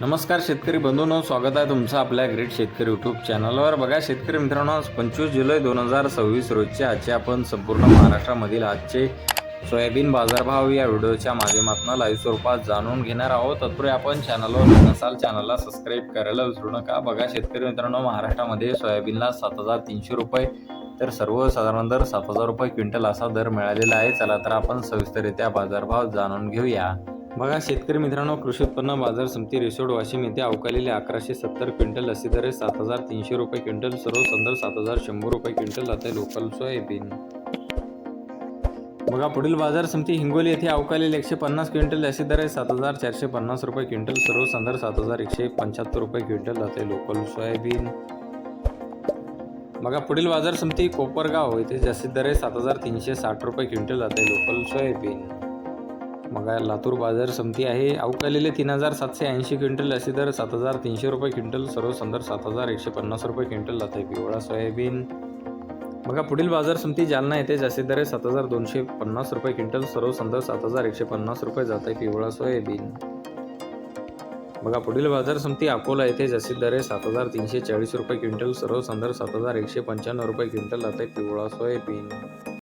नमस्कार शेतकरी बंधूंनो, स्वागत आहे तुमचं आपल्या ग्रेट शेतकरी यूट्यूब चॅनलवर। बघा शेतकरी मित्रांनो, आज 25 जुलै 2026 रोजचे आजचे आपण संपूर्ण महाराष्ट्रामधील आजचे सोयाबीन बाजारभाव या व्हिडिओच्या माध्यमातून लाईव्ह स्वरूपात जाणून घेणार आहोत। तत्पूर्वी आपण चॅनलवर नसाल चॅनलला सबस्क्राईब करायला विसरू नका। बघा शेतकरी मित्रांनो, महाराष्ट्रामध्ये सोयाबीनला 7,300 रुपये तर सर्वसाधारण दर 7,000 रुपये क्विंटल असा दर मिळालेला आहे। चला तर आपण सविस्तररित्या बाजारभाव जाणून घेऊया। बघा शेतकरी मित्रांनो, कृषी उत्पन्न बाजार समिती रिसोड वाशिम येथे अवकालेले 1170 क्विंटल अशी दर 7,300 रुपये क्विंटल, सर्वसाधारण 7,100 रुपये क्विंटल आता लोकल सोयाबीन। बघा पुढील बाजार समिती हिंगोली येथे अवकालेले 150 क्विंटल अशी दर 7,450 रुपये क्विंटल, सर्वसाधारण 7,175 रुपये क्विंटल आता लोकल सोयाबीन। बघा पुढील बाजार समिती कोपरगाव येथे जास्तीत दर 7,360 रुपये क्विंटल आता लोकल सोयाबीन। मग लातूर बाजार समिती आहे अवकालेले 3,780 क्विंटल अशी दर 7,300 रुपये क्विंटल, सर्वसाधारण 7,150 रुपये क्विंटल जाते पिवळा सोयाबीन। बघा पुढील बाजार समिती जालना येथे जास्तीत दर 7,250 रुपये क्विंटल, सर्वसाधारण 7,150 रुपये जाते पिवळा सोयाबीन। बघा पुढील बाजार समिती अकोला येथे जास्तीत दर 7,340 रुपये क्विंटल, सर्वसाधारण 7,195 रुपये क्विंटल जाते पिवळा सोयाबीन।